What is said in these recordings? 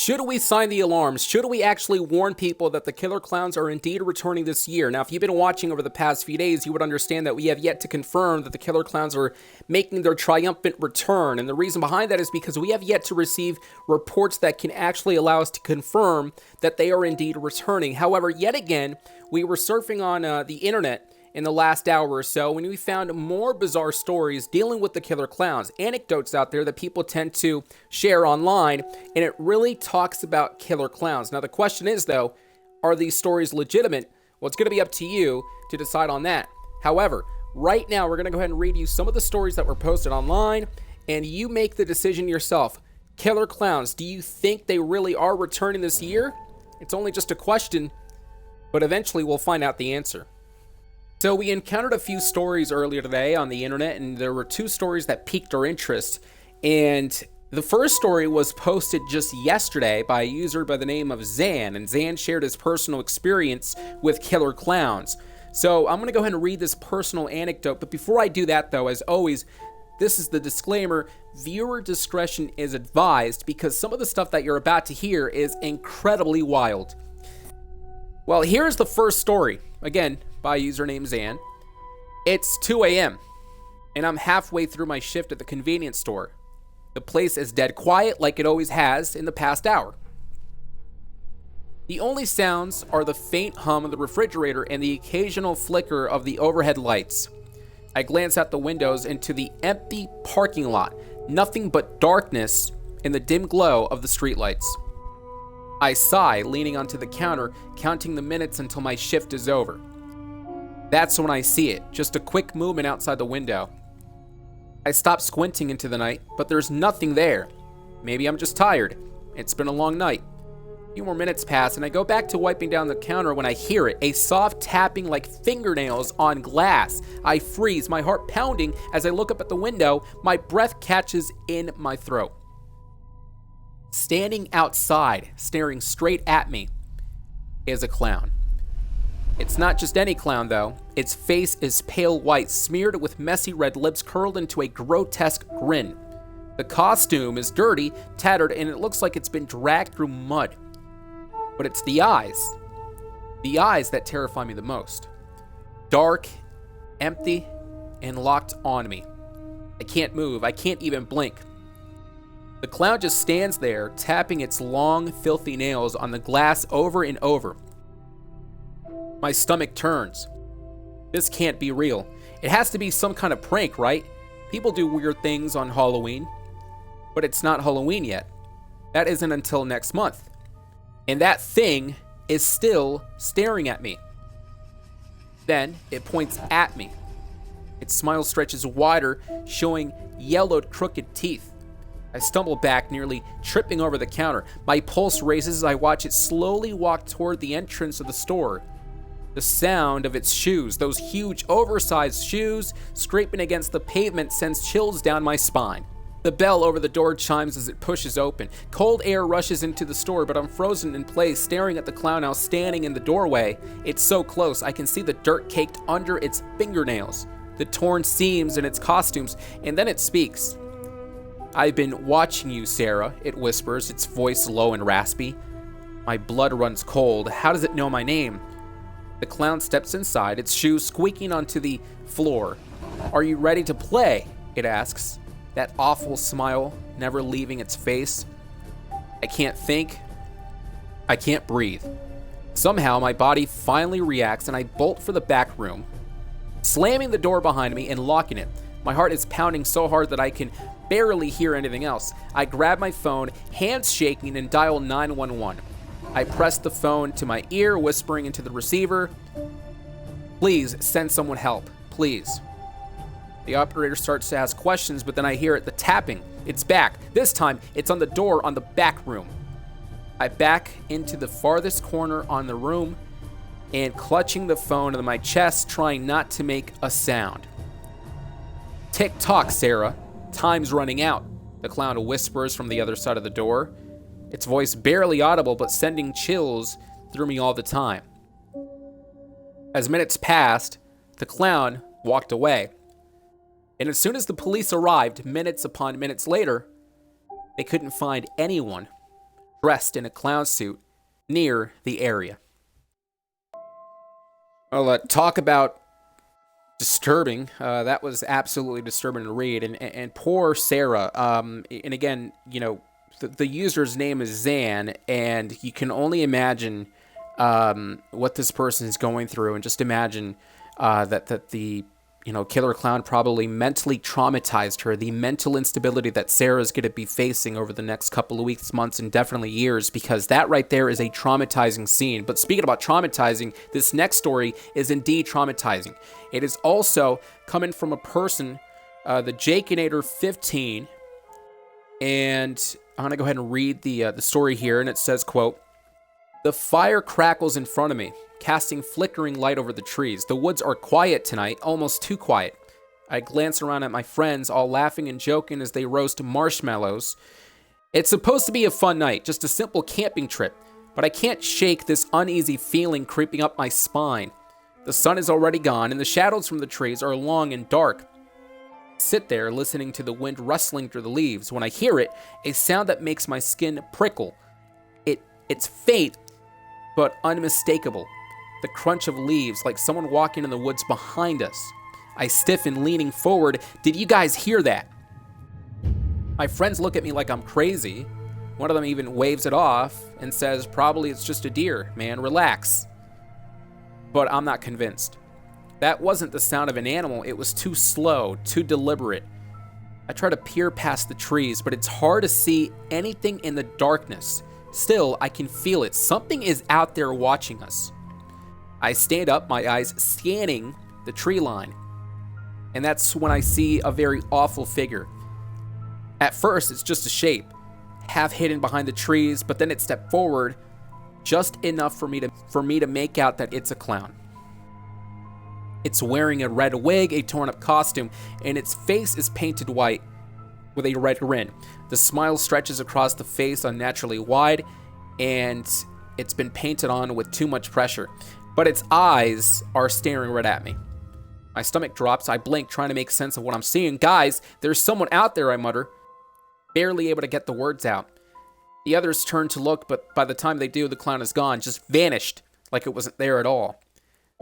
Should we sign the alarms? Should we actually warn people that the killer clowns are indeed returning this year? Now, if you've been watching over the past few days, you would understand that we have yet to confirm that the killer clowns are making their triumphant return. And the reason behind that is because we have yet to receive reports that can actually allow us to confirm that they are indeed returning. However, yet again, we were surfing on the internet in the last hour or so when we found more bizarre stories dealing with the killer clowns, anecdotes out there that people tend to share online, and it really talks about killer clowns. Now the question is though, are these stories legitimate? Well, it's going to be up to you to decide on that. However, right now we're going to go ahead and read you some of the stories that were posted online, and you make the decision yourself. Killer clowns, do you think they really are returning this year? It's only just a question, but eventually we'll find out the answer. So we encountered a few stories earlier today on the internet, and there were two stories that piqued our interest. And the first story was posted just yesterday by a user by the name of Zan, and Zan shared his personal experience with killer clowns. So I'm going to go ahead and read this personal anecdote, but before I do that though, as always, this is the disclaimer: viewer discretion is advised because some of the stuff that you're about to hear is incredibly wild. Well, here's the first story, again, by a user named Zan. It's 2 a.m., and I'm halfway through my shift at the convenience store. The place is dead quiet like it always has in the past hour. The only sounds are the faint hum of the refrigerator and the occasional flicker of the overhead lights. I glance out the windows into the empty parking lot, nothing but darkness and the dim glow of the streetlights. I sigh, leaning onto the counter, counting the minutes until my shift is over. That's when I see it, just a quick movement outside the window. I stop squinting into the night, but there's nothing there. Maybe I'm just tired. It's been a long night. A few more minutes pass, and I go back to wiping down the counter when I hear it, a soft tapping like fingernails on glass. I freeze, my heart pounding as I look up at the window. My breath catches in my throat. Standing outside, staring straight at me, is a clown. It's not just any clown, though. Its face is pale white, smeared with messy red lips curled into a grotesque grin. The costume is dirty, tattered, and it looks like it's been dragged through mud. But it's the eyes that terrify me the most. Dark, empty, and locked on me. I can't move. I can't even blink. The clown just stands there, tapping its long, filthy nails on the glass over and over. My stomach turns. This can't be real. It has to be some kind of prank, right? People do weird things on Halloween. But it's not Halloween yet. That isn't until next month. And that thing is still staring at me. Then it points at me. Its smile stretches wider, showing yellowed, crooked teeth. I stumble back, nearly tripping over the counter. My pulse races as I watch it slowly walk toward the entrance of the store. The sound of its shoes, those huge, oversized shoes, scraping against the pavement sends chills down my spine. The bell over the door chimes as it pushes open. Cold air rushes into the store, but I'm frozen in place, staring at the clown now standing in the doorway. It's so close, I can see the dirt caked under its fingernails, the torn seams in its costumes, and then it speaks. "I've been watching you, Sarah," it whispers, its voice low and raspy. My blood runs cold. How does it know my name? The clown steps inside, its shoes squeaking onto the floor. "Are you ready to play?" it asks, that awful smile never leaving its face. I can't think. I can't breathe. Somehow my body finally reacts and I bolt for the back room, slamming the door behind me and locking it. My heart is pounding so hard that I can barely hear anything else. I grab my phone, hands shaking, and dial 911. I press the phone to my ear, whispering into the receiver, "Please send someone help, please." The operator starts to ask questions, but then I hear it, the tapping. It's back. This time, it's on the door on the back room. I back into the farthest corner on the room and clutching the phone to my chest, trying not to make a sound. "Tick-tock, Sarah. Time's running out," the clown whispers from the other side of the door, its voice barely audible but sending chills through me all the time. As minutes passed, the clown walked away. And as soon as the police arrived, minutes upon minutes later, they couldn't find anyone dressed in a clown suit near the area. Well, talk about disturbing. That was absolutely disturbing to read. And poor Sarah. And again, the user's name is Zan, and you can only imagine what this person is going through, and just imagine that the killer clown probably mentally traumatized her. The mental instability that Sarah's going to be facing over the next couple of weeks, months, and definitely years, because that right there is a traumatizing scene. But speaking about traumatizing, this next story is indeed traumatizing. It is also coming from a person, the Jakeinator 15, and I'm going to go ahead and read the story here, and it says, quote, "The fire crackles in front of me, casting flickering light over the trees. The woods are quiet tonight, almost too quiet. I glance around at my friends, all laughing and joking as they roast marshmallows. It's supposed to be a fun night, just a simple camping trip, but I can't shake this uneasy feeling creeping up my spine. The sun is already gone, and the shadows from the trees are long and dark. I sit there listening to the wind rustling through the leaves when I hear it, a sound that makes my skin prickle. It's faint, but unmistakable. The crunch of leaves, like someone walking in the woods behind us. I stiffen, leaning forward. Did you guys hear that? My friends look at me like I'm crazy. One of them even waves it off and says, probably it's just a deer, man, relax. But I'm not convinced. That wasn't the sound of an animal. It was too slow, too deliberate. I try to peer past the trees, but it's hard to see anything in the darkness. Still, I can feel it. Something is out there watching us. I stand up, my eyes scanning the tree line. And that's when I see a very awful figure. At first, it's just a shape, half hidden behind the trees, but then it stepped forward just enough for me to make out that it's a clown. It's wearing a red wig, a torn-up costume, and its face is painted white with a red grin. The smile stretches across the face unnaturally wide, and it's been painted on with too much pressure. But its eyes are staring right at me. My stomach drops. I blink, trying to make sense of what I'm seeing. Guys, there's someone out there, I mutter, barely able to get the words out. The others turn to look, but by the time they do, the clown is gone, just vanished, like it wasn't there at all.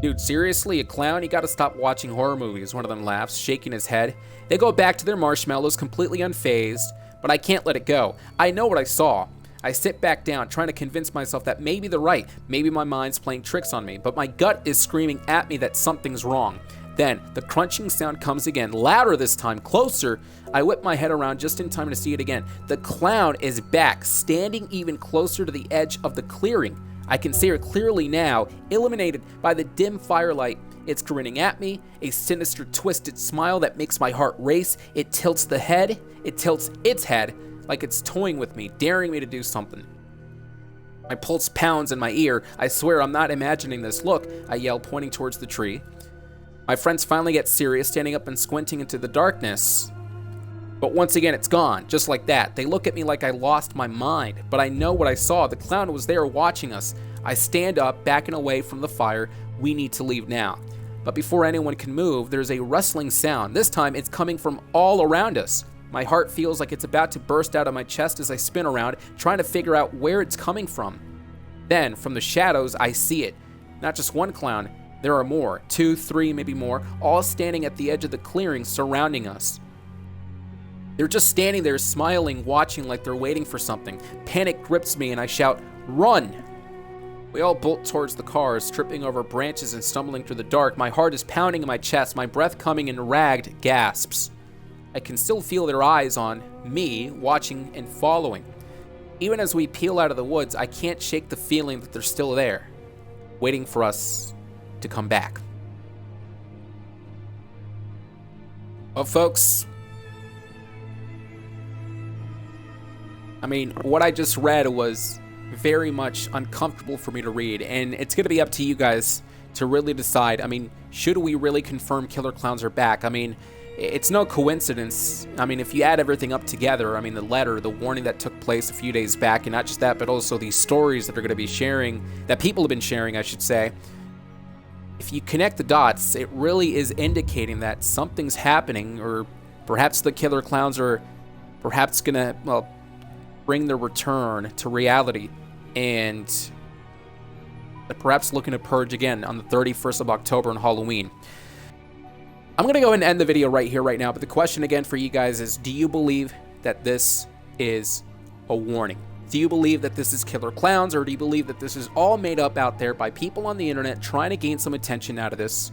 Dude, seriously, a clown? You gotta stop watching horror movies, one of them laughs, shaking his head. They go back to their marshmallows, completely unfazed, but I can't let it go. I know what I saw. I sit back down, trying to convince myself that maybe they're right. Maybe my mind's playing tricks on me, but my gut is screaming at me that something's wrong. Then, the crunching sound comes again, louder this time, closer. I whip my head around just in time to see it again. The clown is back, standing even closer to the edge of the clearing. I can see her clearly now, illuminated by the dim firelight. It's grinning at me, a sinister, twisted smile that makes my heart race. It tilts the head, it tilts its head, like it's toying with me, daring me to do something. My pulse pounds in my ear. I swear I'm not imagining this. Look, I yell, pointing towards the tree. My friends finally get serious, standing up and squinting into the darkness. But once again, it's gone, just like that. They look at me like I lost my mind, but I know what I saw. The clown was there watching us. I stand up, backing away from the fire. We need to leave now. But before anyone can move, there's a rustling sound. This time, it's coming from all around us. My heart feels like it's about to burst out of my chest as I spin around, trying to figure out where it's coming from. Then, from the shadows, I see it. Not just one clown. There are more, 2, 3, maybe more, all standing at the edge of the clearing surrounding us. They're just standing there smiling, watching like they're waiting for something. Panic grips me and I shout, "Run!" We all bolt towards the cars, tripping over branches and stumbling through the dark. My heart is pounding in my chest, my breath coming in ragged gasps. I can still feel their eyes on me, watching and following. Even as we peel out of the woods, I can't shake the feeling that they're still there, waiting for us to come back. Well, folks, I mean, what I just read was very much uncomfortable for me to read, and it's going to be up to you guys to really decide. I mean, should we really confirm killer clowns are back? I mean, it's no coincidence. I mean, if you add everything up together, I mean, the letter, the warning that took place a few days back, and not just that, but also these stories that are going to be sharing, that people have been sharing, I should say. If you connect the dots, it really is indicating that something's happening, or perhaps the killer clowns are perhaps going to, well, bring their return to reality and perhaps looking to purge again on the 31st of October on Halloween. I'm going to go ahead and end the video right here, right now, but the question again for you guys is, do you believe that this is a warning? Do you believe that this is killer clowns, or do you believe that this is all made up out there by people on the internet trying to gain some attention out of this?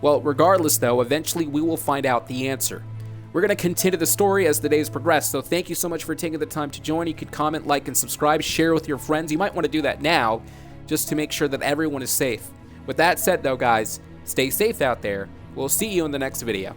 Well, regardless though, eventually we will find out the answer. We're going to continue the story as the days progress, so thank you so much for taking the time to join. You can comment, like, and subscribe, share with your friends. You might want to do that now, just to make sure that everyone is safe. With that said though, guys, stay safe out there. We'll see you in the next video.